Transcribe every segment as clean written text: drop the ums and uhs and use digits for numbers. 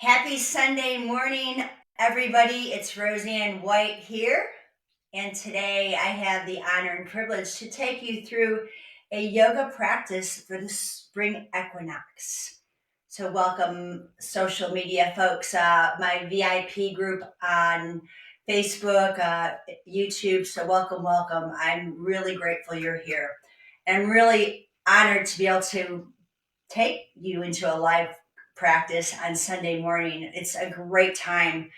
Happy Sunday morning, everybody. It's Roseann White here. And today I have the honor and privilege to take you through a yoga practice for the spring equinox. So, welcome, social media folks, my VIP group on Facebook, YouTube. So, welcome. I'm really grateful you're here. And I'm really honored to be able to take you into a live practice on Sunday morning. It's a great time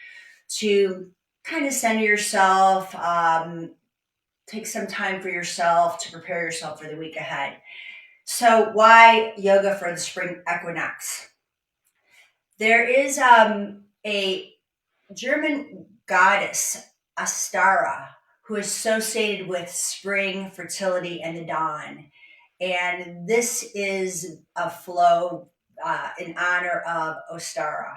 to kind of center yourself, take some time for yourself to prepare yourself for the week ahead. So, why yoga for the spring equinox? There is a German goddess, Ostara, who is associated with spring, fertility, and the dawn. And this is a flow in honor of Ostara.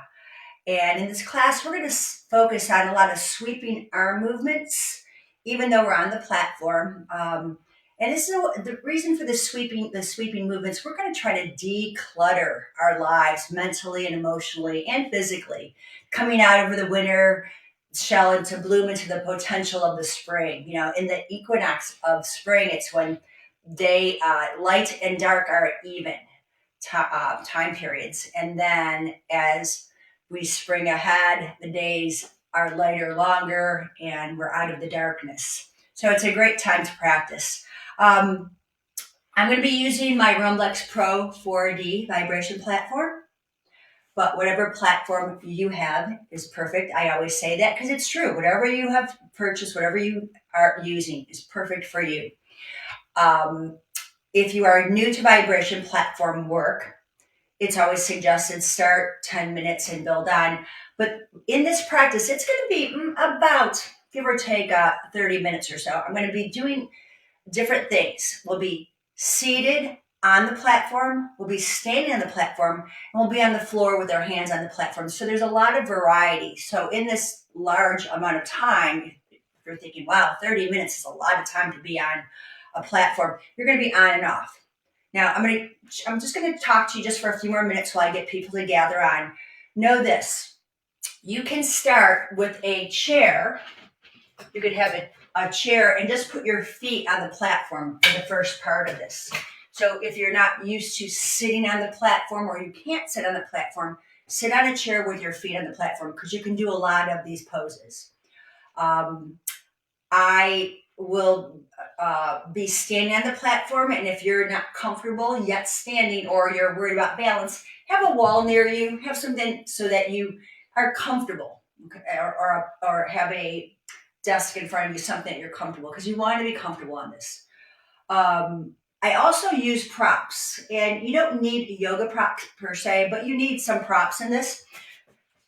And in this class, we're going to focus on a lot of sweeping arm movements, even though we're on the platform. And this is the reason for the sweeping movements. We're going to try to declutter our lives mentally and emotionally and physically, coming out over the winter shell into bloom into the potential of the spring. You know, in the equinox of spring, it's when day light and dark are even time periods, and then as we spring ahead, the days are lighter, longer, and we're out of the darkness. So it's a great time to practice. I'm going to be using my Rumlex Pro 4D vibration platform, but whatever platform you have is perfect. I always say that because it's true. Whatever you have purchased, whatever you are using is perfect for you. If you are new to vibration platform work, it's always suggested start 10 minutes and build on. But in this practice, it's going to be about, give or take, 30 minutes or so. I'm going to be doing different things. We'll be seated on the platform, we'll be standing on the platform, and we'll be on the floor with our hands on the platform. So there's a lot of variety. So in this large amount of time, if you're thinking, wow, 30 minutes is a lot of time to be on a platform, you're going to be on and off. Now, I'm just going to talk to you just for a few more minutes while I get people to gather on. Know this. You can start with a chair. You could have a chair and just put your feet on the platform for the first part of this. So if you're not used to sitting on the platform or you can't sit on the platform, sit on a chair with your feet on the platform because you can do a lot of these poses. I will be standing on the platform, and if you're not comfortable yet standing or you're worried about balance, have a wall near you, have something so that you are comfortable, okay? or have a desk in front of you, something that you're comfortable, because you want to be comfortable on this. I also use props, and you don't need yoga props per se, but you need some props in this.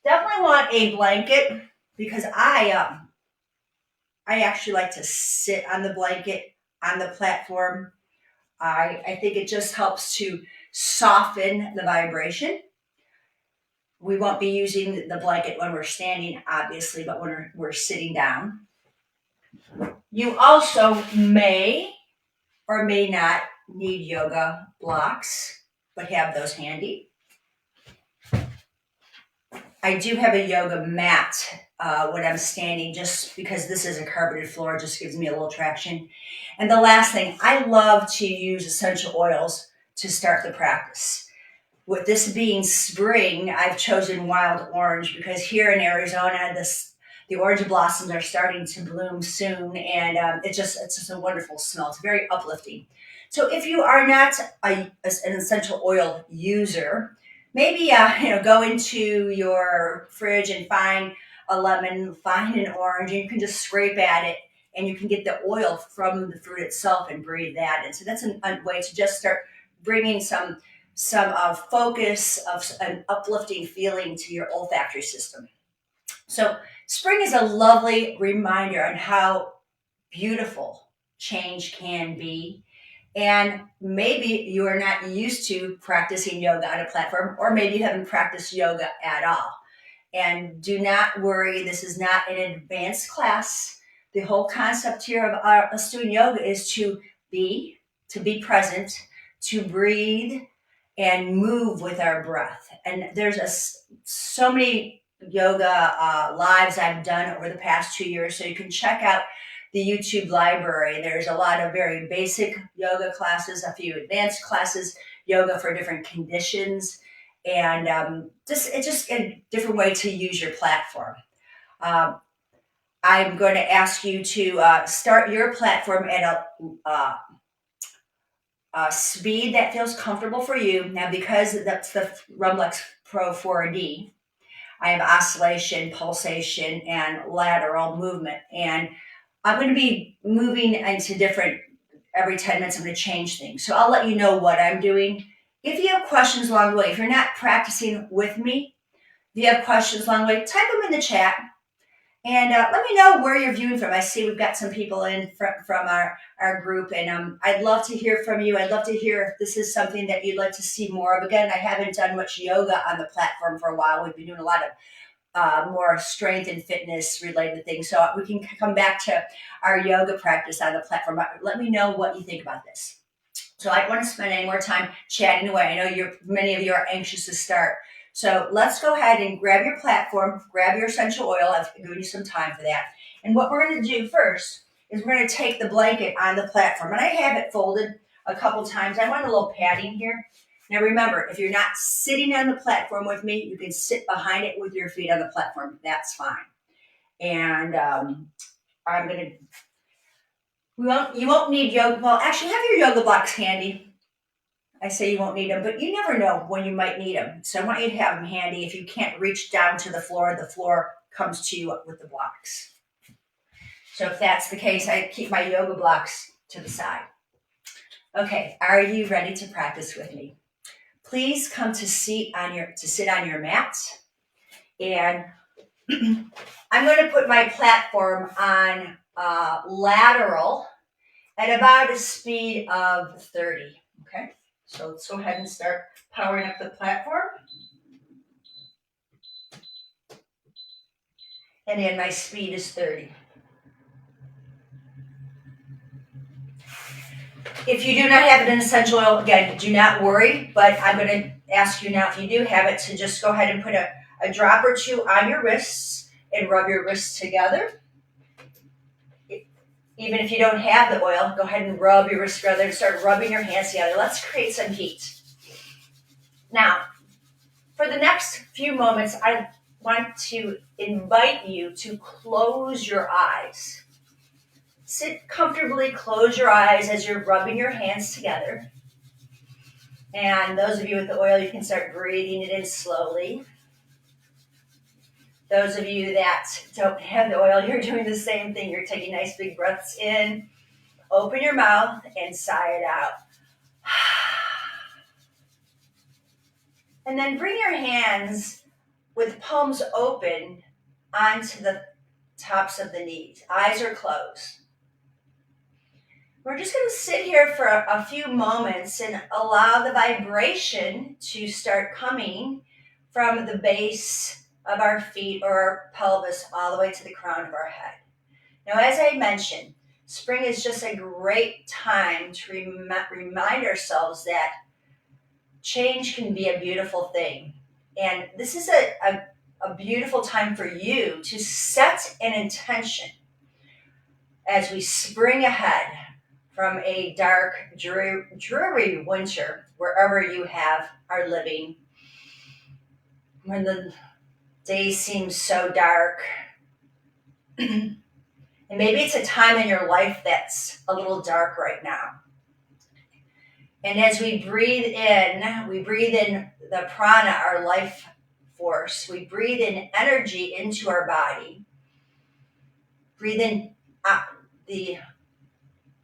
Definitely want a blanket because I actually like to sit on the blanket on the platform. I think it just helps to soften the vibration. We won't be using the blanket when we're standing, obviously, but when we're sitting down. You also may or may not need yoga blocks, but have those handy. I do have a yoga mat when I'm standing, just because this is a carpeted floor, it just gives me a little traction. And the last thing, I love to use essential oils to start the practice. With this being spring, I've chosen wild orange because here in Arizona, the orange blossoms are starting to bloom soon, and it's just a wonderful smell. It's very uplifting. So if you are not an essential oil user, maybe go into your fridge and find a lemon, find an orange, and you can just scrape at it, and you can get the oil from the fruit itself and breathe that in. So that's a way to just start bringing some focus of an uplifting feeling to your olfactory system. So spring is a lovely reminder on how beautiful change can be. And maybe you are not used to practicing yoga on a platform, or maybe you haven't practiced yoga at all. And do not worry, this is not an advanced class. The whole concept here of us doing yoga is to be present, to breathe, and move with our breath. And there's so many yoga lives I've done over the past 2 years. So you can check out the YouTube library. There's a lot of very basic yoga classes, a few advanced classes, yoga for different conditions, and it's just a different way to use your platform. Um, I'm going to ask you to start your platform at uh, a speed that feels comfortable for you. Now, because that's the Rumlex Pro 4D, I have oscillation, pulsation, and lateral movement. And I'm going to be moving into different, every 10 minutes, I'm going to change things. So I'll let you know what I'm doing. If you have questions along the way, if you're not practicing with me, if you have questions along the way, type them in the chat. And let me know where you're viewing from. I see we've got some people in from our group, and I'd love to hear from you. I'd love to hear if this is something that you'd like to see more of. Again, I haven't done much yoga on the platform for a while. We've been doing a lot of more strength and fitness related things. So we can come back to our yoga practice on the platform. Let me know what you think about this. So I don't want to spend any more time chatting away. I know many of you are anxious to start. So let's go ahead and grab your platform, grab your essential oil. I've given you some time for that. And what we're going to do first is we're going to take the blanket on the platform. And I have it folded a couple times. I want a little padding here. Now remember, if you're not sitting on the platform with me, you can sit behind it with your feet on the platform. That's fine. And I'm going to, you won't need yoga. Well, actually have your yoga blocks handy. I say you won't need them, but you never know when you might need them. So I want you to have them handy. If you can't reach down to the floor comes to you with the blocks. So if that's the case, I keep my yoga blocks to the side. Okay, are you ready to practice with me? Please come to sit on your mat. And I'm going to put my platform on lateral at about a speed of 30. Okay. So let's go ahead and start powering up the platform. And then my speed is 30. If you do not have an essential oil, again, do not worry, but I'm going to ask you now, if you do have it, to just go ahead and put a drop or two on your wrists and rub your wrists together. Even if you don't have the oil, go ahead and rub your wrists together and start rubbing your hands together. Let's create some heat. Now, for the next few moments, I want to invite you to close your eyes. Sit comfortably, close your eyes as you're rubbing your hands together. And those of you with the oil, you can start breathing it in slowly. Those of you that don't have the oil, you're doing the same thing. You're taking nice big breaths in, open your mouth, and sigh it out. And then bring your hands with palms open onto the tops of the knees. Eyes are closed. We're just going to sit here for a few moments and allow the vibration to start coming from the base of our feet or our pelvis all the way to the crown of our head. Now, as I mentioned, spring is just a great time to remind ourselves that change can be a beautiful thing. And this is a beautiful time for you to set an intention as we spring ahead from a dark, dreary winter, wherever you are living, when the days seem so dark. And maybe it's a time in your life that's a little dark right now. And as we breathe in the prana, our life force. We breathe in energy into our body. Breathe in the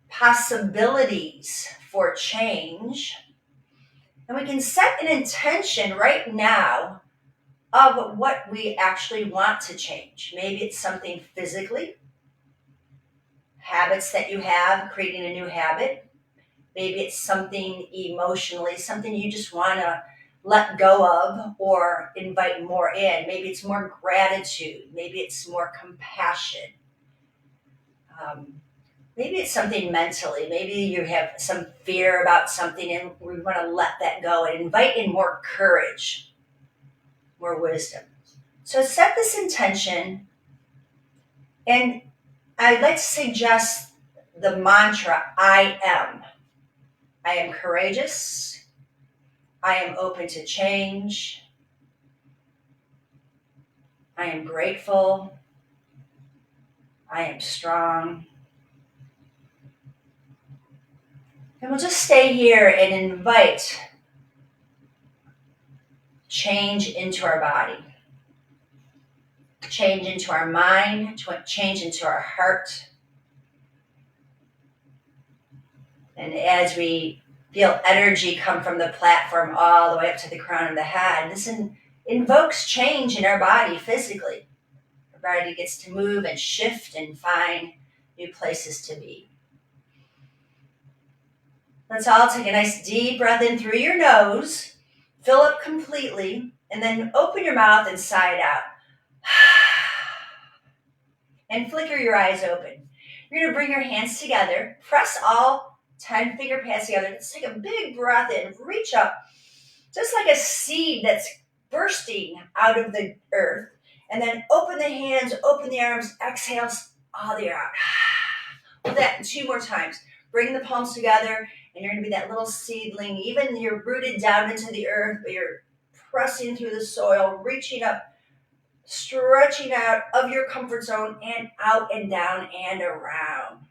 possibilities for change. And we can set an intention right now of what we actually want to change. Maybe it's something physically, habits that you have, creating a new habit. Maybe it's something emotionally, something you just want to let go of or invite more in. Maybe it's more gratitude. Maybe it's more compassion. Maybe it's something mentally. Maybe you have some fear about something and we want to let that go and invite in more courage, more wisdom. So set this intention, and I'd like to suggest the mantra, I am. I am courageous. I am open to change. I am grateful. I am strong. And we'll just stay here and invite change into our body, change into our mind, change into our heart. And as we feel energy come from the platform all the way up to the crown of the head, this invokes change in our body physically. Our body gets to move and shift and find new places to be. Let's all take a nice deep breath in through your nose, fill up completely, and then open your mouth and sigh it out. And flicker your eyes open. You're going to bring your hands together, press all 10 finger pads together. Let's take a big breath in, reach up, just like a seed that's bursting out of the earth. And then open the hands, open the arms, exhale all the air out. We'll do that 2 more times. Bring the palms together, and you're going to be that little seedling. Even you're rooted down into the earth, but you're pressing through the soil, reaching up, stretching out of your comfort zone and out and down and around.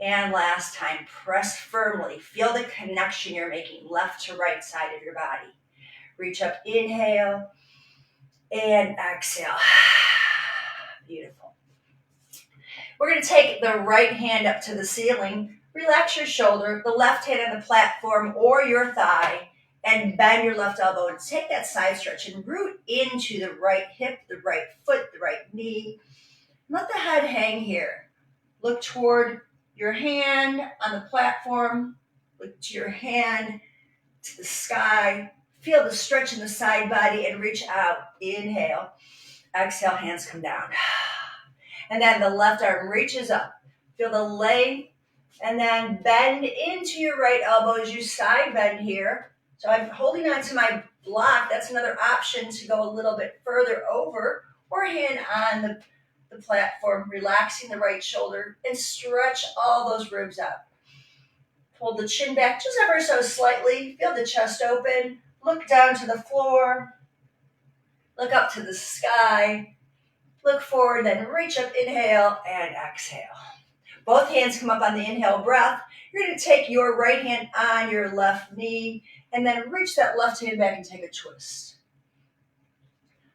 And last time, press firmly. Feel the connection you're making left to right side of your body. Reach up, inhale, and exhale. Beautiful. We're going to take the right hand up to the ceiling. Relax your shoulder, the left hand on the platform or your thigh, and bend your left elbow and take that side stretch and root into the right hip, the right foot, the right knee. Let the head hang here. Look toward your hand on the platform. Look to your hand to the sky. Feel the stretch in the side body and reach out. Inhale. Exhale, hands come down. And then the left arm reaches up. Feel the length. And then bend into your right elbow as you side bend here. So I'm holding on to my block. That's another option to go a little bit further over, or hand on the platform, relaxing the right shoulder, and stretch all those ribs up. Pull the chin back just ever so slightly. Feel the chest open. Look down to the floor. Look up to the sky. Look forward, then reach up, inhale, and exhale. Both hands come up on the inhale breath. You're going to take your right hand on your left knee, and then reach that left hand back and take a twist.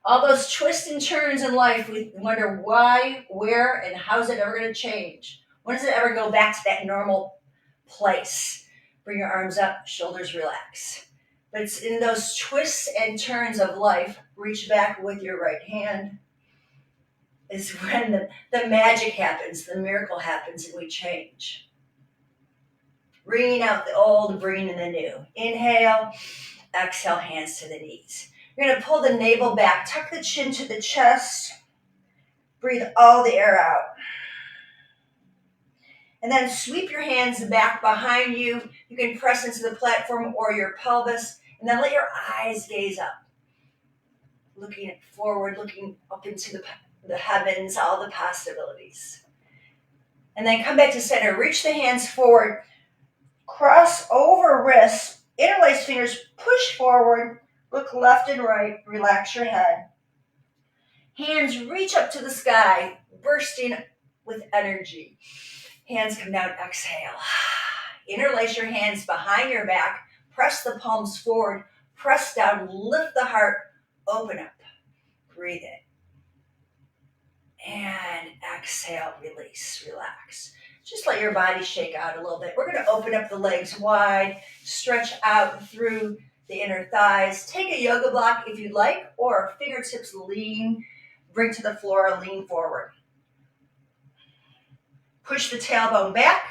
All those twists and turns in life, we wonder why, where, and how's it ever going to change? When does it ever go back to that normal place? Bring your arms up, shoulders relax. But it's in those twists and turns of life, reach back with your right hand, is when the magic happens, the miracle happens, and we change. Bringing out the old, bringing in the new. Inhale, exhale, hands to the knees. You're going to pull the navel back, tuck the chin to the chest, breathe all the air out. And then sweep your hands back behind you. You can press into the platform or your pelvis, and then let your eyes gaze up. Looking forward, looking up into the heavens, all the possibilities. And then come back to center. Reach the hands forward. Cross over wrists. Interlace fingers. Push forward. Look left and right. Relax your head. Hands reach up to the sky, bursting with energy. Hands come down. Exhale. Interlace your hands behind your back. Press the palms forward. Press down. Lift the heart. Open up. Breathe in. And exhale, release, relax. Just let your body shake out a little bit. We're going to open up the legs wide, stretch out through the inner thighs. Take a yoga block if you'd like, or fingertips lean, bring to the floor, lean forward. Push the tailbone back.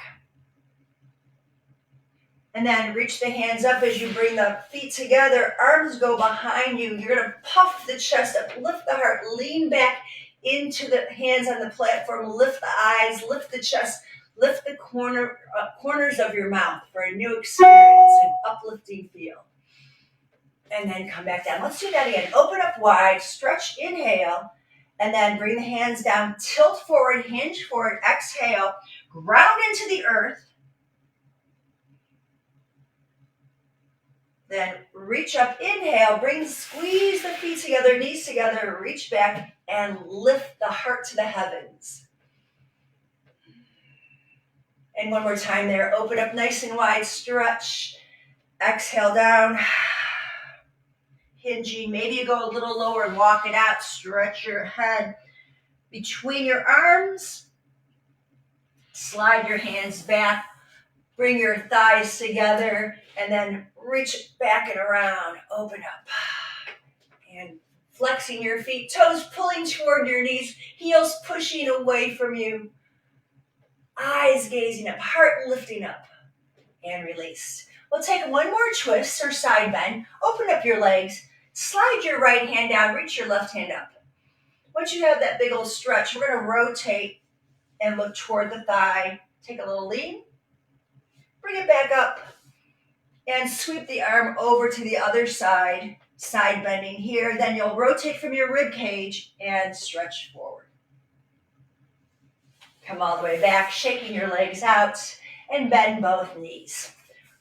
And then reach the hands up as you bring the feet together. Arms go behind you. You're going to puff the chest up, lift the heart, lean back into the hands on the platform, lift the eyes, lift the chest, lift the corners of your mouth for a new experience, an uplifting feel. and then come back down. Let's do that again. Open up wide, stretch, inhale, and then bring the hands down, tilt forward, hinge forward, exhale, ground into the earth. Then reach up, inhale, squeeze the feet together, knees together, reach back, and lift the heart to the heavens. And one more time there, open up nice and wide, stretch, exhale down, hinging. Maybe you go a little lower and walk it out, stretch your head between your arms, slide your hands back, bring your thighs together, and then reach back and around, open up. And flexing your feet, toes pulling toward your knees, heels pushing away from you, eyes gazing up, heart lifting up, and release. We'll take one more twist or side bend, open up your legs, slide your right hand down, reach your left hand up. Once you have that big old stretch, we're gonna rotate and look toward the thigh. Take a little lean, bring it back up, and sweep the arm over to the other side, side bending here. Then you'll rotate from your rib cage and stretch forward. Come all the way back, shaking your legs out, and bend both knees.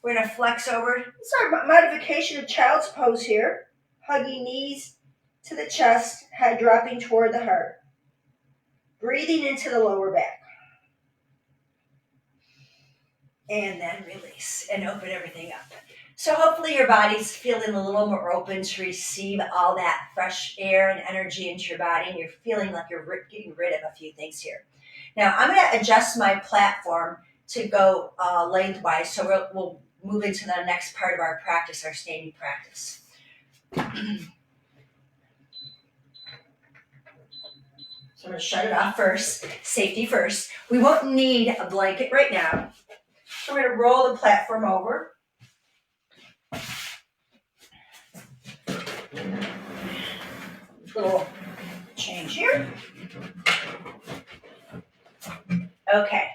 We're gonna flex over. This is our modification of child's pose here. Hugging knees to the chest, head dropping toward the heart. Breathing into the lower back. And then release and open everything up. So hopefully your body's feeling a little more open to receive all that fresh air and energy into your body, and you're feeling like you're getting rid of a few things here. Now I'm going to adjust my platform to go lengthwise, so we'll move into the next part of our practice, our standing practice. So I'm going to shut it off first, safety first. We won't need a blanket right now. So we're going to roll the platform over. Little change here. Okay.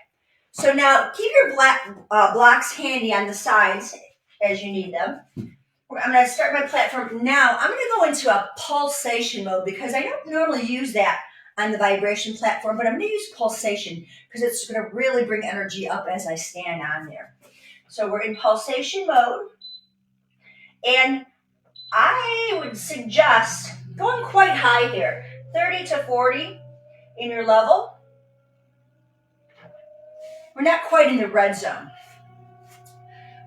So now keep your blocks handy on the sides as you need them. I'm going to start my platform. Now I'm going to go into a pulsation mode because I don't normally use that on the vibration platform, but I'm going to use pulsation because it's going to really bring energy up as I stand on there. So we're in pulsation mode, and I would suggest going quite high here, 30 to 40 in your level. We're not quite in the red zone.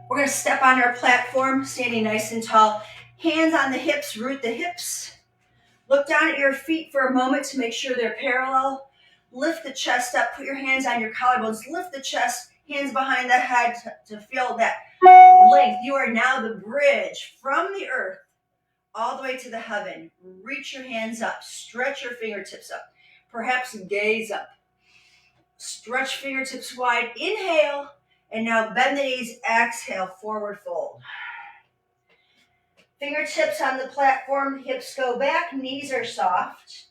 We're going to step on our platform, standing nice and tall. Hands on the hips, root the hips. Look down at your feet for a moment to make sure they're parallel. Lift the chest up, put your hands on your collarbones, lift the chest, hands behind the head to feel that length. You are now the bridge from the earth all the way to the heaven. Reach your hands up, stretch your fingertips up, perhaps gaze up. Stretch fingertips wide, inhale, and now bend the knees, exhale, forward fold. Fingertips on the platform, hips go back, knees are soft.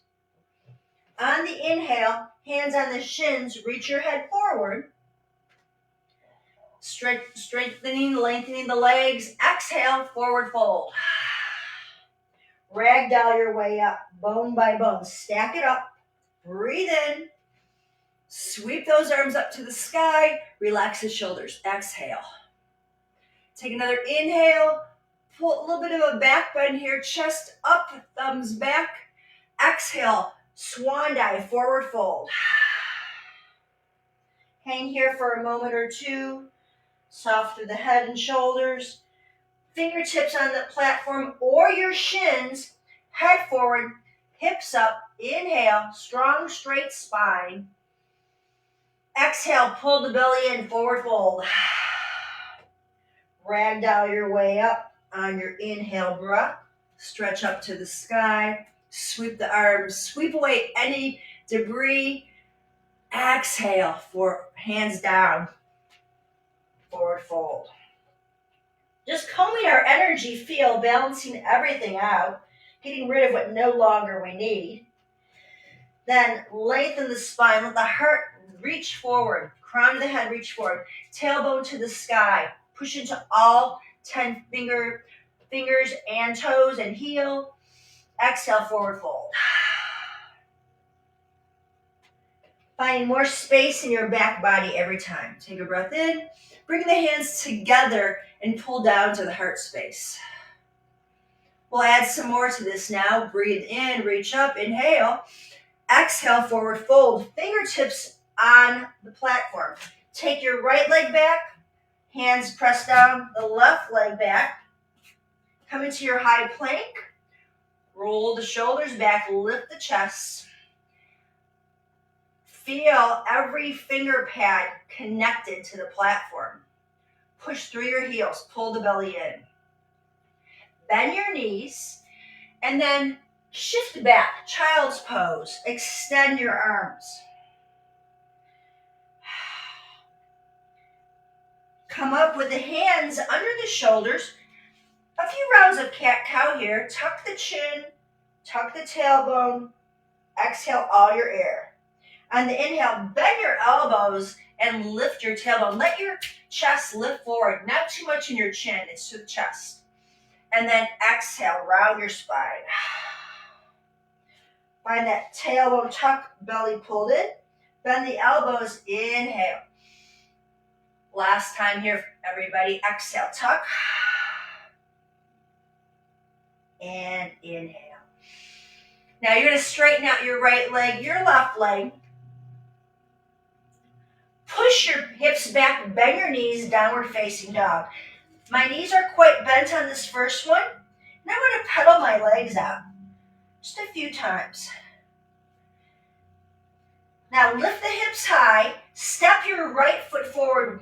On the inhale, hands on the shins, reach your head forward. Strengthening, lengthening the legs. Exhale, forward fold. Ragdoll your way up, bone by bone. Stack it up. Breathe in. Sweep those arms up to the sky. Relax the shoulders. Exhale. Take another inhale. Pull a little bit of a back bend here. Chest up, thumbs back. Exhale. Swan dive, forward fold. Hang here for a moment or two. Soft through the head and shoulders. Fingertips on the platform or your shins. Head forward, hips up. Inhale, strong, straight spine. Exhale, pull the belly in, forward fold. Ragdoll your way up on your inhale breath. Stretch up to the sky. Sweep the arms. Sweep away any debris. Exhale for hands down. Forward fold. Just combing our energy field, balancing everything out, getting rid of what no longer we need. Then lengthen the spine. Let the heart reach forward. Crown of the head reach forward. Tailbone to the sky. Push into all 10 finger fingers and toes and heel. Exhale, forward fold. Finding more space in your back body every time. Take a breath in. Bring the hands together and pull down to the heart space. We'll add some more to this now. Breathe in, reach up, inhale. Exhale, forward fold. Fingertips on the platform. Take your right leg back. Hands press down the left leg back. Come into your high plank. Roll the shoulders back, lift the chest. Feel every finger pad connected to the platform. Push through your heels, pull the belly in. Bend your knees, and then shift back, child's pose. Extend your arms. Come up with the hands under the shoulders. A few rounds of cat-cow here. Tuck the chin, tuck the tailbone. Exhale all your air. On the inhale, bend your elbows and lift your tailbone. Let your chest lift forward, not too much in your chin, it's to the chest. And then exhale, round your spine. Find that tailbone tuck, belly pulled in. Bend the elbows, inhale. Last time here, everybody. Exhale, tuck. And inhale. Now you're going to straighten out your right leg, your left leg. Push your hips back, bend your knees, downward facing dog. My knees are quite bent on this first one. And I'm going to pedal my legs out just a few times. Now lift the hips high, step your right foot forward,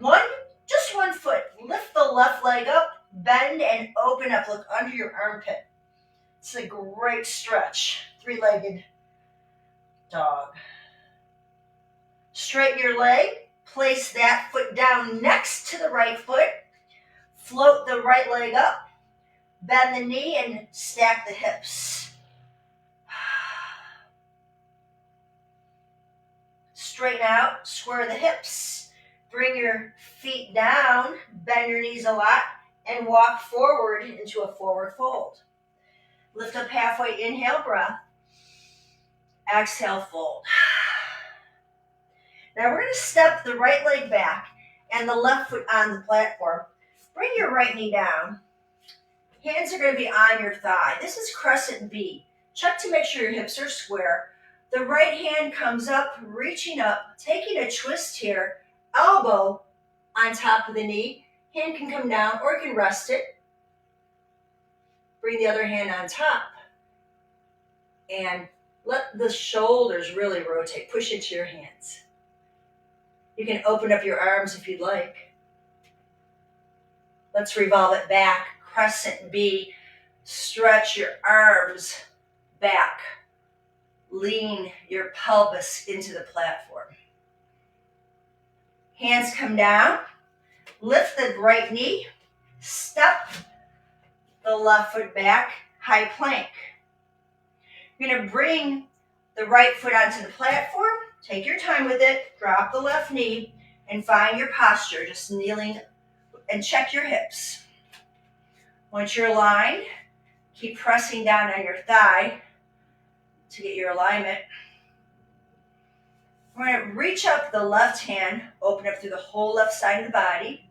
just one foot. Lift the left leg up, bend and open up, look under your armpit. It's a great stretch, three-legged dog. Straighten your leg, place that foot down next to the right foot, float the right leg up, bend the knee and stack the hips. Straighten out, square the hips, bring your feet down, bend your knees a lot, and walk forward into a forward fold. Lift up halfway, inhale, breath. Exhale, fold. Now we're going to step the right leg back and the left foot on the platform. Bring your right knee down. Hands are going to be on your thigh. This is crescent B. Check to make sure your hips are square. The right hand comes up, reaching up, taking a twist here. Elbow on top of the knee. Hand can come down or you can rest it. Bring the other hand on top. And let the shoulders really rotate. Push into your hands. You can open up your arms if you'd like. Let's revolve it back. Crescent B. Stretch your arms back. Lean your pelvis into the platform. Hands come down. Lift the right knee. Step the left foot back. High plank. You're going to bring the right foot onto the platform. Take your time with it. Drop the left knee and find your posture. Just kneeling and check your hips. Once you're aligned, keep pressing down on your thigh to get your alignment. We're going to reach up the left hand, open up through the whole left side of the body.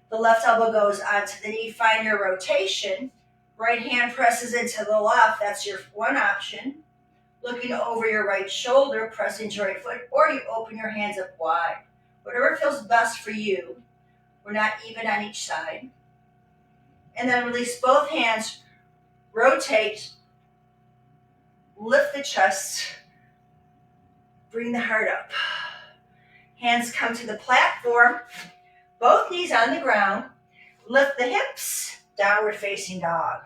The left elbow goes onto the knee. Find your rotation. Right hand presses into the left. That's your one option. Looking over your right shoulder, press into your right foot, or you open your hands up wide. Whatever feels best for you. We're not even on each side. And then release both hands. Rotate. Lift the chest. Bring the heart up. Hands come to the platform. Both knees on the ground. Lift the hips. Downward facing dog.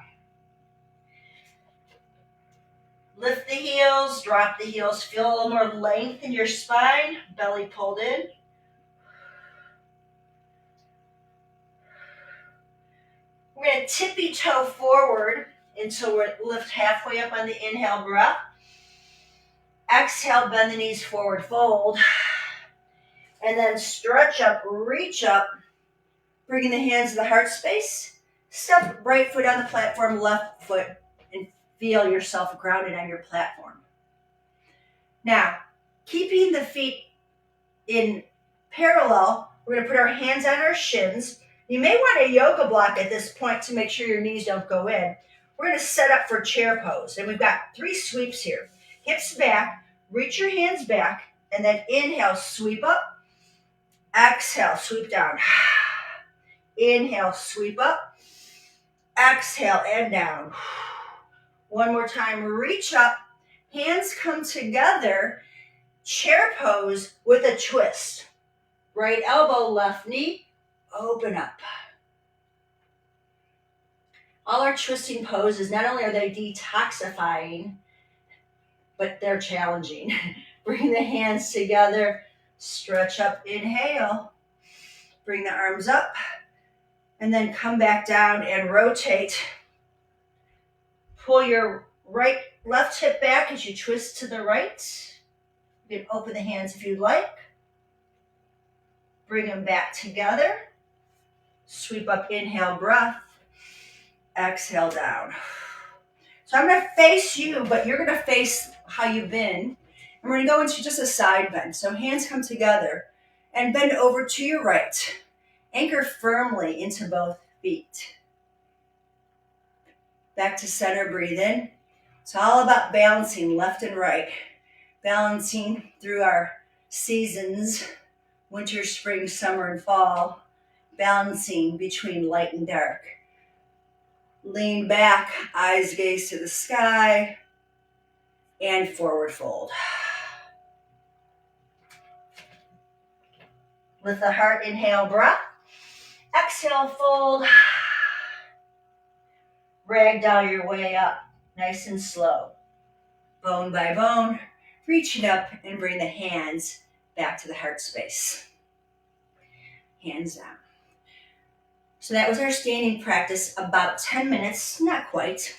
Lift the heels. Drop the heels. Feel a little more length in your spine. Belly pulled in. We're going to tippy toe forward until we lift halfway up on the inhale breath. Exhale, bend the knees forward, fold. And then stretch up, reach up, bringing the hands to the heart space. Step right foot on the platform, left foot, and feel yourself grounded on your platform. Now, keeping the feet in parallel, we're going to put our hands on our shins. You may want a yoga block at this point to make sure your knees don't go in. We're going to set up for chair pose, and we've got 3 sweeps here. Hips back, reach your hands back, and then inhale, sweep up. Exhale, sweep down. Inhale, sweep up. Exhale, and down. One more time, reach up. Hands come together. Chair pose with a twist. Right elbow, left knee, open up. All our twisting poses, not only are they detoxifying, but they're challenging. Bring the hands together, stretch up, inhale. Bring the arms up, and then come back down and rotate. Pull your left hip back as you twist to the right. You can open the hands if you'd like. Bring them back together. Sweep up, inhale, breath. Exhale, down. So I'm going to face you, but you're going to face how you've been. And we're going to go into just a side bend. So hands come together and bend over to your right. Anchor firmly into both feet. Back to center, breathe in. It's all about balancing left and right. Balancing through our seasons, winter, spring, summer, and fall. Balancing between light and dark. Lean back, eyes gaze to the sky, and forward fold. With the heart, inhale, breath. Exhale, fold. Ragdoll your way up, nice and slow. Bone by bone, reach it up and bring the hands back to the heart space. Hands down. So that was our standing practice, about 10 minutes, not quite.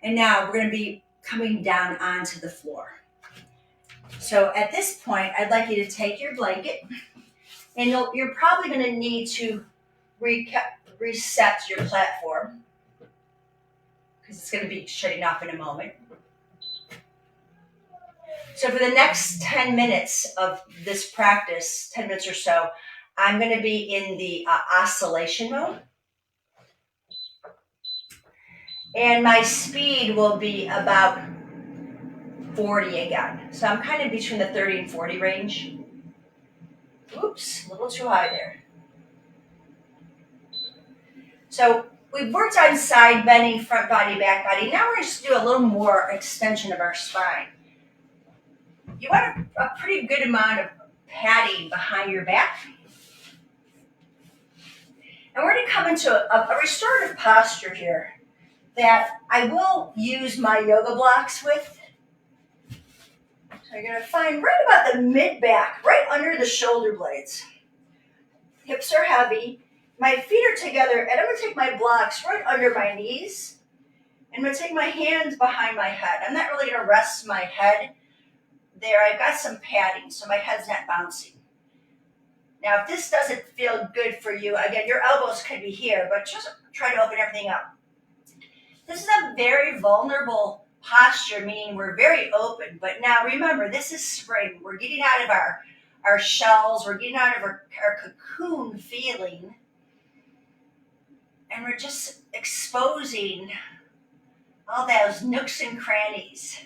And now we're going to be coming down onto the floor. So at this point, I'd like you to take your blanket, and you're probably going to need to reset your platform because it's going to be shutting off in a moment. So for the next 10 minutes of this practice, 10 minutes or so, I'm going to be in the oscillation mode. And my speed will be about 40 again. So I'm kind of between the 30 and 40 range. Oops, a little too high there. So we've worked on side bending, front body, back body. Now we're going to just do a little more extension of our spine. You want a pretty good amount of padding behind your back. And we're going to come into a restorative posture here that I will use my yoga blocks with. So you're going to find right about the mid-back, right under the shoulder blades. Hips are heavy. My feet are together, and I'm going to take my blocks right under my knees. And I'm going to take my hands behind my head. I'm not really going to rest my head there. I've got some padding, so my head's not bouncing. Now, if this doesn't feel good for you, again, your elbows could be here, but just try to open everything up. This is a very vulnerable posture, meaning we're very open. But now remember, this is spring. We're getting out of our shells. We're getting out of our cocoon feeling. And we're just exposing all those nooks and crannies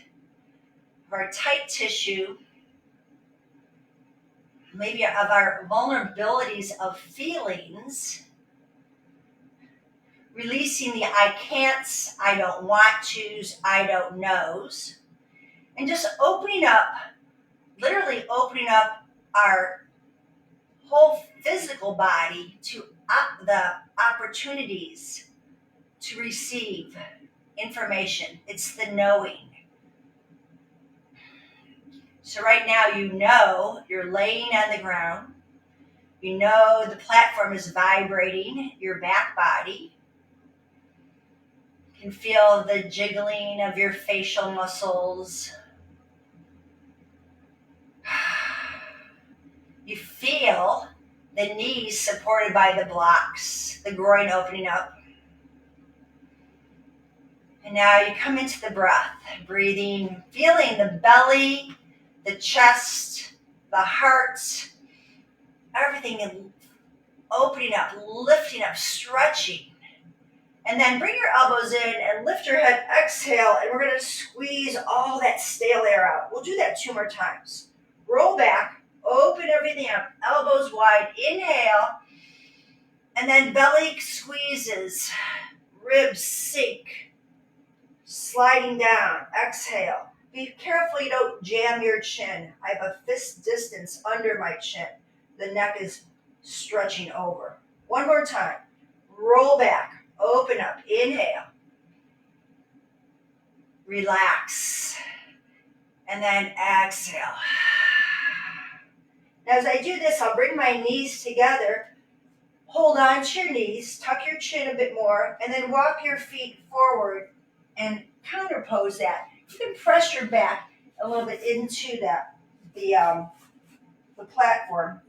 of our tight tissue, maybe of our vulnerabilities of feelings, releasing the I can'ts, I don't want to's, I don't know's, and just opening up, literally opening up our whole physical body to the opportunities to receive information. It's the knowing. So right now, you know you're laying on the ground. You know the platform is vibrating your back body. You can feel the jiggling of your facial muscles. You feel the knees supported by the blocks, the groin opening up. And now you come into the breath, breathing, feeling the belly, the chest, the heart, everything opening up, lifting up, stretching. And then bring your elbows in and lift your head, exhale, and we're going to squeeze all that stale air out. We'll do that 2 more times. Roll back, open everything up, elbows wide, inhale, and then belly squeezes, ribs sink, sliding down, exhale. Be careful you don't jam your chin. I have a fist distance under my chin. The neck is stretching over. 1 more time. Roll back, open up, inhale. Relax. And then exhale. Now as I do this, I'll bring my knees together. Hold on to your knees, tuck your chin a bit more, and then walk your feet forward and counterpose that. You can press your back a little bit into the platform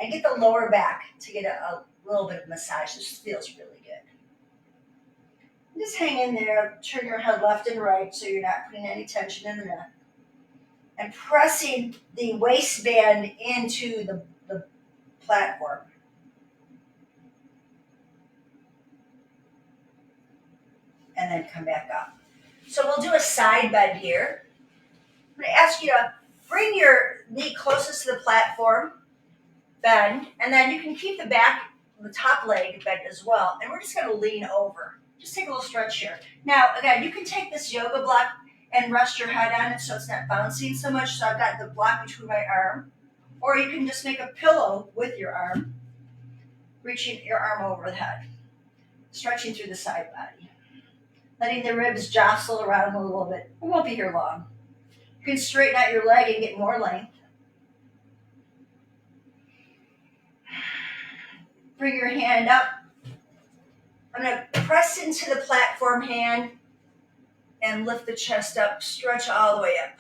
and get the lower back to get a little bit of massage. This feels really good. Just hang in there, turn your head left and right so you're not putting any tension in the neck. And pressing the waistband into the platform. And then come back up. So we'll do a side bend here. I'm going to ask you to bring your knee closest to the platform, bend, and then you can keep the top leg bent as well. And we're just going to lean over. Just take a little stretch here. Now, again, you can take this yoga block and rest your head on it so it's not bouncing so much. So I've got the block between my arm. Or you can just make a pillow with your arm, reaching your arm over the head, stretching through the side body. Letting the ribs jostle around a little bit. We won't be here long. You can straighten out your leg and get more length. Bring your hand up. I'm going to press into the platform hand and lift the chest up, stretch all the way up,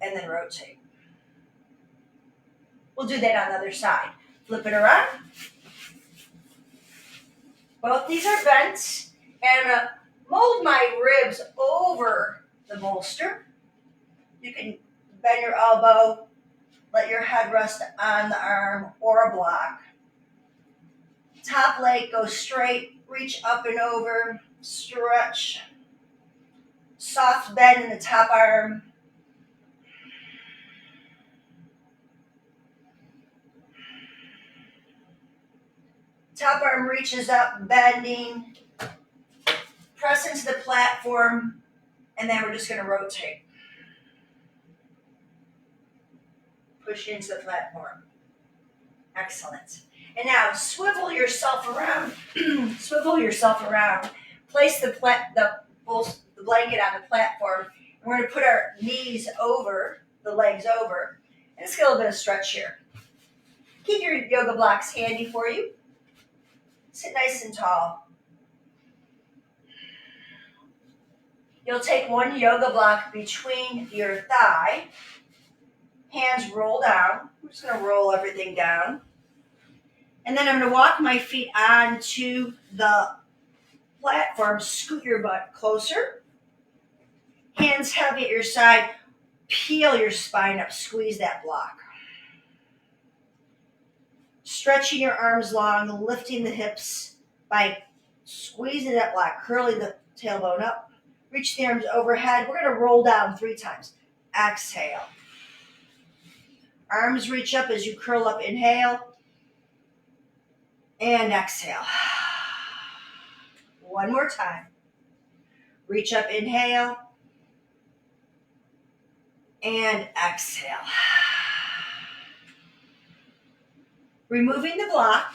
and then rotate. We'll do that on the other side. Flip it around. Both knees are bent, and I'm going to mold my ribs over the bolster. You can bend your elbow, let your head rest on the arm or a block. Top leg goes straight, reach up and over, stretch. Soft bend in the top arm. Top arm reaches up, bending. Press into the platform, and then we're just going to rotate. Push into the platform. Excellent. And now swivel yourself around. Swivel yourself around. Place the blanket on the platform. And we're going to put our knees over, the legs over. And let's get a little bit of stretch here. Keep your yoga blocks handy for you. Sit nice and tall. You'll take one yoga block between your thigh. Hands roll down. I'm just going to roll everything down. And then I'm going to walk my feet onto the platform. Scoot your butt closer. Hands heavy at your side. Peel your spine up. Squeeze that block. Stretching your arms long. Lifting the hips by squeezing that block. Curling the tailbone up. Reach the arms overhead. We're going to roll down 3 times. Exhale. Arms reach up as you curl up. Inhale. And exhale. 1 more time. Reach up. Inhale. And exhale. Removing the block.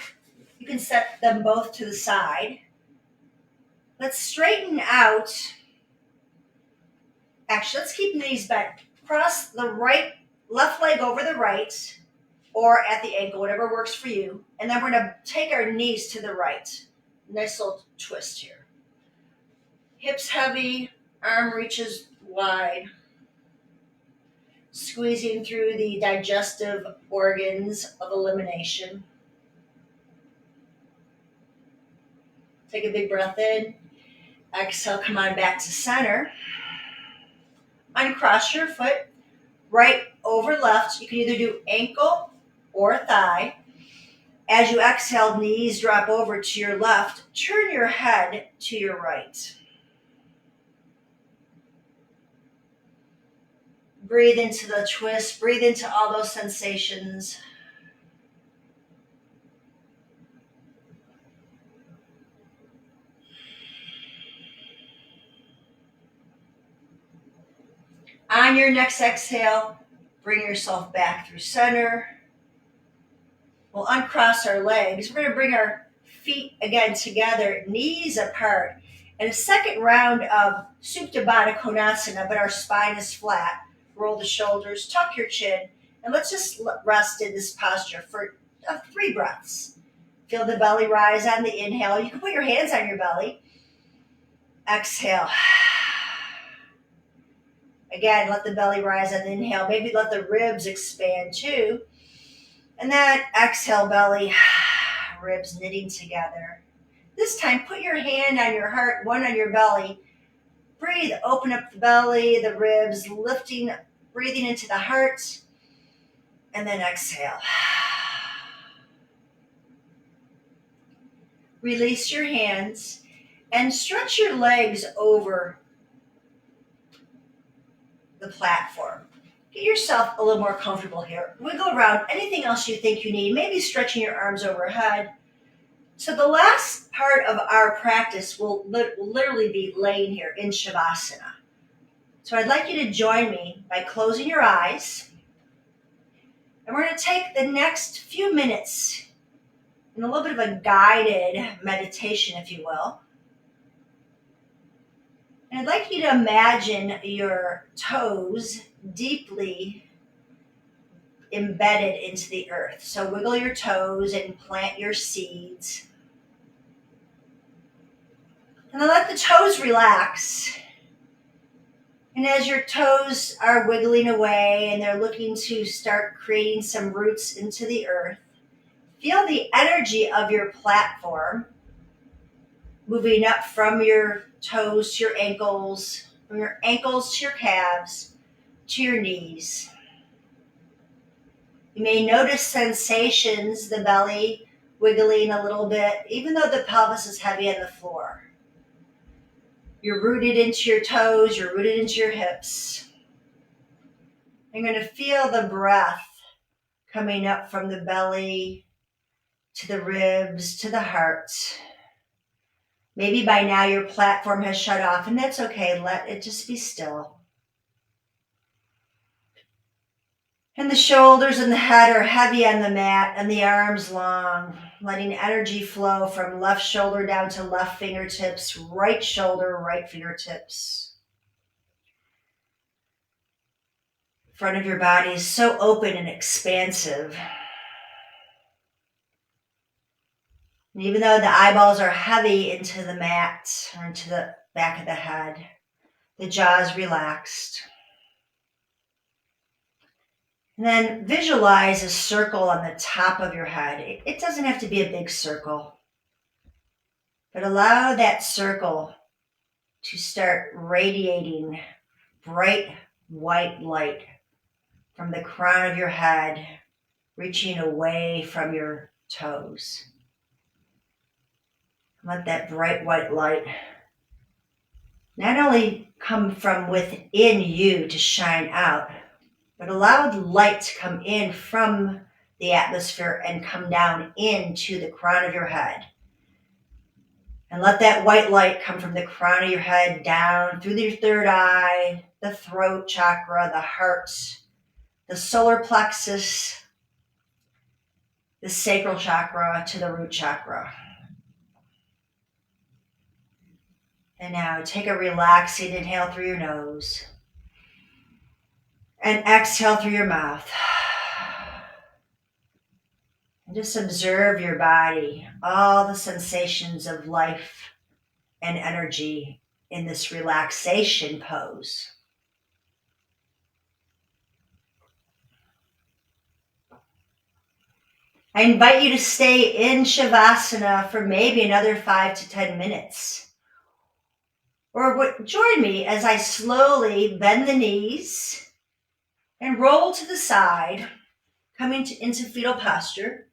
You can set them both to the side. Let's straighten out. Actually, let's keep knees bent. Cross the left leg over the right or at the ankle, whatever works for you. And then we're going to take our knees to the right. Nice little twist here. Hips heavy, arm reaches wide. Squeezing through the digestive organs of elimination. Take a big breath in. Exhale, come on back to center. Uncross your foot, right over left. You can either do ankle or thigh. As you exhale, knees drop over to your left. Turn your head to your right. Breathe into the twist. Breathe into all those sensations. On your next exhale, bring yourself back through center. We'll uncross our legs. We're going to bring our feet again together, knees apart. And a second round of Supta Baddha Konasana, but our spine is flat. Roll the shoulders, tuck your chin, and let's just rest in this posture for 3 breaths. Feel the belly rise on the inhale. You can put your hands on your belly. Exhale. Again, let the belly rise on the inhale. Maybe let the ribs expand too. And then exhale, belly, ribs knitting together. This time, put your hand on your heart, one on your belly. Breathe, open up the belly, the ribs, lifting, breathing into the heart. And then exhale. Release your hands and stretch your legs over the platform. Get yourself a little more comfortable here. Wiggle around anything else you think you need, maybe stretching your arms overhead. So the last part of our practice will literally be laying here in Shavasana. So I'd like you to join me by closing your eyes. And we're going to take the next few minutes in a little bit of a guided meditation, if you will. And I'd like you to imagine your toes deeply embedded into the earth. So wiggle your toes and plant your seeds. And then let the toes relax. And as your toes are wiggling away and they're looking to start creating some roots into the earth, feel the energy of your platform moving up from your toes to your ankles, from your ankles to your calves, to your knees. You may notice sensations, the belly wiggling a little bit, even though the pelvis is heavy on the floor. You're rooted into your toes, you're rooted into your hips. You're going to feel the breath coming up from the belly to the ribs, to the heart. Maybe by now your platform has shut off, and that's okay. Let it just be still. And the shoulders and the head are heavy on the mat and the arms long, letting energy flow from left shoulder down to left fingertips, right shoulder, right fingertips. Front of your body is so open and expansive. And even though the eyeballs are heavy into the mat or into the back of the head, the jaw is relaxed. And then visualize a circle on the top of your head. It doesn't have to be a big circle, but allow that circle to start radiating bright white light from the crown of your head, reaching away from your toes. Let that bright white light not only come from within you to shine out, but allow the light to come in from the atmosphere and come down into the crown of your head. And let that white light come from the crown of your head down through your third eye, the throat chakra, the heart, the solar plexus, the sacral chakra to the root chakra. And now take a relaxing inhale through your nose and exhale through your mouth. And just observe your body, all the sensations of life and energy in this relaxation pose. I invite you to stay in Shavasana for maybe another 5 to 10 minutes. Join me as I slowly bend the knees and roll to the side, coming into fetal posture.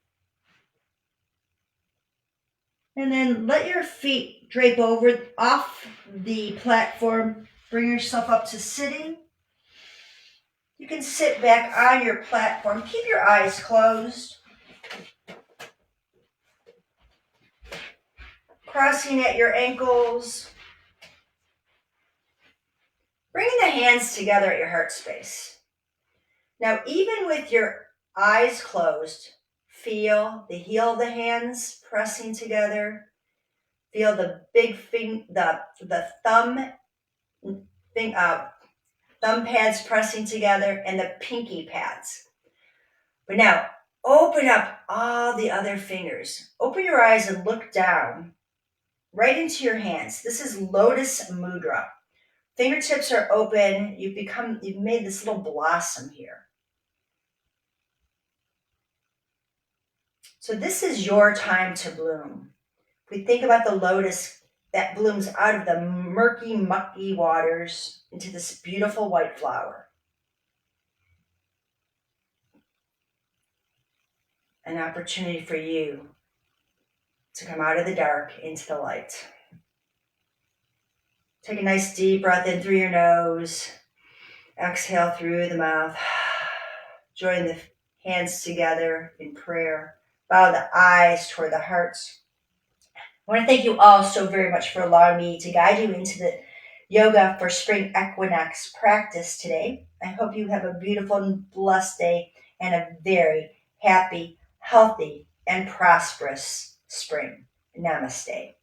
And then let your feet drape over off the platform. Bring yourself up to sitting. You can sit back on your platform. Keep your eyes closed. Crossing at your ankles. Bringing the hands together at your heart space. Now, even with your eyes closed, feel the heel of the hands pressing together. Feel the big the thumb pads pressing together and the pinky pads. But now, open up all the other fingers. Open your eyes and look down right into your hands. This is Lotus Mudra. Fingertips are open. You've made this little blossom here. So this is your time to bloom. We think about the lotus that blooms out of the murky, mucky waters into this beautiful white flower. An opportunity for you to come out of the dark into the light. Take a nice deep breath in through your nose. Exhale through the mouth. Join the hands together in prayer. Bow the eyes toward the heart. I want to thank you all so very much for allowing me to guide you into the yoga for spring equinox practice today. I hope you have a beautiful and blessed day and a very happy, healthy, and prosperous spring. Namaste.